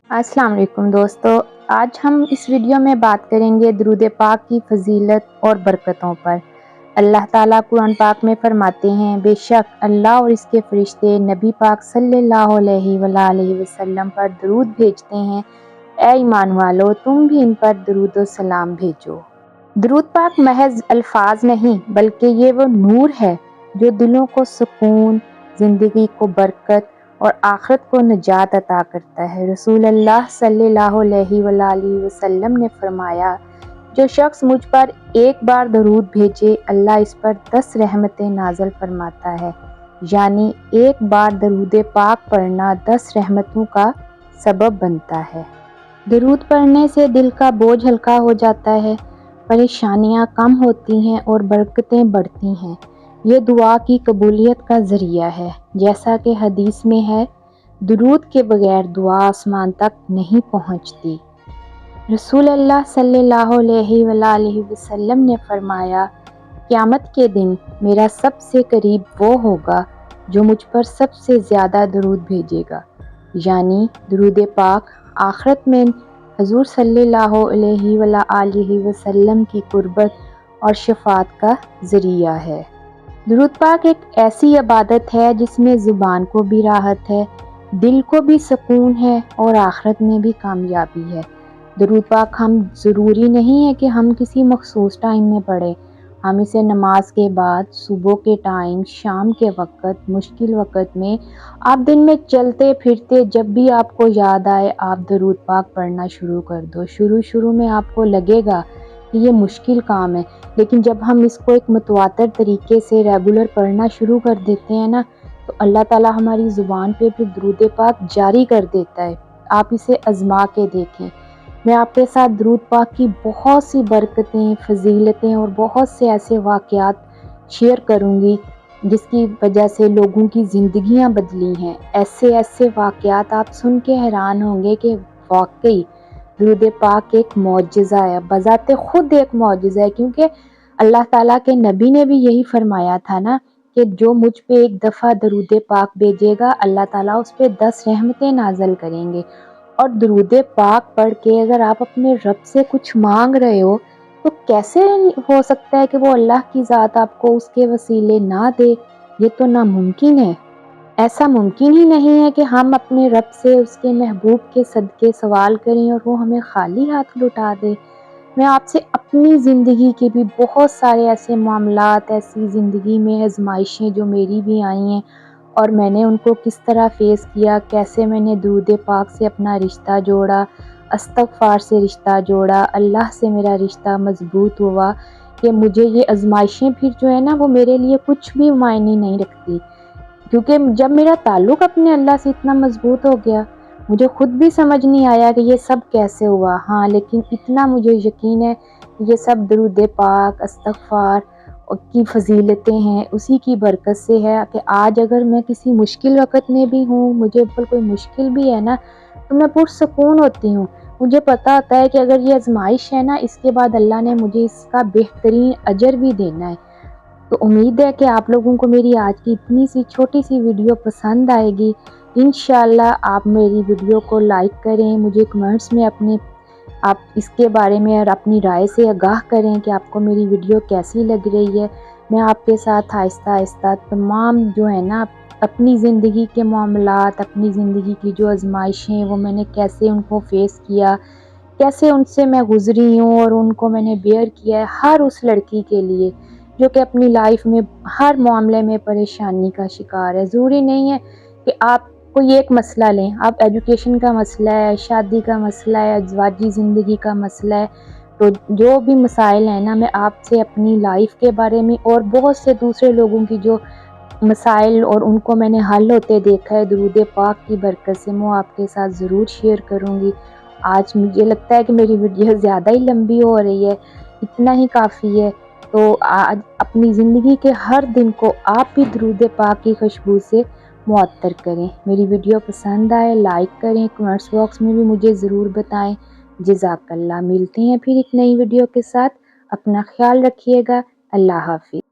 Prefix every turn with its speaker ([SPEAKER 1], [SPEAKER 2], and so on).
[SPEAKER 1] السلام علیکم دوستو، آج ہم اس ویڈیو میں بات کریں گے درود پاک کی فضیلت اور برکتوں پر۔ اللہ تعالیٰ قرآن پاک میں فرماتے ہیں، بے شک اللہ اور اس کے فرشتے نبی پاک صلی اللہ علیہ وآلہ وسلم پر درود بھیجتے ہیں۔ اے ایمان والو، تم بھی ان پر درود و سلام بھیجو۔ درود پاک محض الفاظ نہیں بلکہ یہ وہ نور ہے جو دلوں کو سکون، زندگی کو برکت اور آخرت کو نجات عطا کرتا ہے۔ رسول اللہ صلی اللہ علیہ وآلہ وسلم نے فرمایا، جو شخص مجھ پر ایک بار درود بھیجے اللہ اس پر 10 رحمتیں نازل فرماتا ہے، یعنی ایک بار درود پاک پڑھنا 10 رحمتوں کا سبب بنتا ہے۔ درود پڑھنے سے دل کا بوجھ ہلکا ہو جاتا ہے، پریشانیاں کم ہوتی ہیں اور برکتیں بڑھتی ہیں۔ یہ دعا کی قبولیت کا ذریعہ ہے، جیسا کہ حدیث میں ہے، درود کے بغیر دعا آسمان تک نہیں پہنچتی۔ رسول اللہ صلی اللہ علیہ وآلہ وسلم نے فرمایا، قیامت کے دن میرا سب سے قریب وہ ہوگا جو مجھ پر سب سے زیادہ درود بھیجے گا، یعنی درود پاک آخرت میں حضور صلی اللہ علیہ وآلہ وسلم کی قربت اور شفاعت کا ذریعہ ہے۔ درود پاک ایک ایسی عبادت ہے جس میں زبان کو بھی راحت ہے، دل کو بھی سکون ہے اور آخرت میں بھی کامیابی ہے۔ درود پاک ہم ضروری نہیں ہے کہ ہم کسی مخصوص ٹائم میں پڑھیں، ہم اسے نماز کے بعد، صبح کے ٹائم، شام کے وقت، مشکل وقت میں، آپ دن میں چلتے پھرتے جب بھی آپ کو یاد آئے آپ درود پاک پڑھنا شروع کر دو۔ شروع میں آپ کو لگے گا کہ یہ مشکل کام ہے، لیکن جب ہم اس کو ایک متواتر طریقے سے ریگولر پڑھنا شروع کر دیتے ہیں نا، تو اللہ تعالیٰ ہماری زبان پہ پھر درود پاک جاری کر دیتا ہے۔ آپ اسے آزما کے دیکھیں۔ میں آپ کے ساتھ درود پاک کی بہت سی برکتیں، فضیلتیں اور بہت سے ایسے واقعات شیئر کروں گی جس کی وجہ سے لوگوں کی زندگیاں بدلی ہیں۔ ایسے واقعات آپ سن کے حیران ہوں گے کہ واقعی درود پاک ایک معجزہ ہے، بذات خود ایک معجزہ ہے، کیونکہ اللہ تعالیٰ کے نبی نے بھی یہی فرمایا تھا نا کہ جو مجھ پہ ایک دفعہ درود پاک بھیجے گا اللہ تعالیٰ اس پہ 10 رحمتیں نازل کریں گے۔ اور درود پاک پڑھ کے اگر آپ اپنے رب سے کچھ مانگ رہے ہو تو کیسے ہو سکتا ہے کہ وہ اللہ کی ذات آپ کو اس کے وسیلے نہ دے؟ یہ تو ناممکن ہے۔ ایسا ممکن ہی نہیں ہے کہ ہم اپنے رب سے اس کے محبوب کے صدقے سوال کریں اور وہ ہمیں خالی ہاتھ لوٹا دے۔ میں آپ سے اپنی زندگی کے بھی بہت سارے ایسے معاملات، ایسی زندگی میں آزمائشیں جو میری بھی آئی ہیں اور میں نے ان کو کس طرح فیس کیا، کیسے میں نے درود پاک سے اپنا رشتہ جوڑا، استغفار سے رشتہ جوڑا، اللہ سے میرا رشتہ مضبوط ہوا، کہ مجھے یہ آزمائشیں پھر جو ہے نا وہ میرے لیے کچھ بھی معنی نہیں رکھتی، کیونکہ جب میرا تعلق اپنے اللہ سے اتنا مضبوط ہو گیا، مجھے خود بھی سمجھ نہیں آیا کہ یہ سب کیسے ہوا۔ ہاں، لیکن اتنا مجھے یقین ہے کہ یہ سب درود پاک، استغفار کی فضیلتیں ہیں، اسی کی برکت سے ہے کہ آج اگر میں کسی مشکل وقت میں بھی ہوں، مجھے اوپر کوئی مشکل بھی ہے نا، تو میں پرسکون ہوتی ہوں۔ مجھے پتا ہوتا ہے کہ اگر یہ آزمائش ہے نا، اس کے بعد اللہ نے مجھے اس کا بہترین اجر بھی دینا ہے۔ تو امید ہے کہ آپ لوگوں کو میری آج کی اتنی سی چھوٹی سی ویڈیو پسند آئے گی۔ انشاءاللہ آپ میری ویڈیو کو لائک کریں، مجھے کمنٹس میں آپ اس کے بارے میں اور اپنی رائے سے آگاہ کریں کہ آپ کو میری ویڈیو کیسی لگ رہی ہے۔ میں آپ کے ساتھ آہستہ آہستہ تمام جو ہے نا اپنی زندگی کے معاملات، اپنی زندگی کی جو آزمائشیں وہ میں نے کیسے ان کو فیس کیا، کیسے ان سے میں گزری ہوں اور ان کو میں نے بیئر کیا ہے، ہر اس لڑکی کے لیے جو کہ اپنی لائف میں ہر معاملے میں پریشانی کا شکار ہے۔ ضروری نہیں ہے کہ آپ کوئی ایک مسئلہ لیں، آپ ایجوکیشن کا مسئلہ ہے، شادی کا مسئلہ ہے، ازدواجی زندگی کا مسئلہ ہے، تو جو بھی مسائل ہیں نا، میں آپ سے اپنی لائف کے بارے میں اور بہت سے دوسرے لوگوں کی جو مسائل اور ان کو میں نے حل ہوتے دیکھا ہے درود پاک کی برکت سے، میں آپ کے ساتھ ضرور شیئر کروں گی۔ آج مجھے لگتا ہے کہ میری ویڈیو زیادہ ہی لمبی ہو رہی ہے، اتنا ہی کافی ہے۔ تو آج اپنی زندگی کے ہر دن کو آپ بھی درود پاک کی خوشبو سے معطر کریں۔ میری ویڈیو پسند آئے لائک کریں، کمنٹس باکس میں بھی مجھے ضرور بتائیں۔ جزاک اللہ۔ ملتے ہیں پھر ایک نئی ویڈیو کے ساتھ، اپنا خیال رکھیے گا۔ اللہ حافظ۔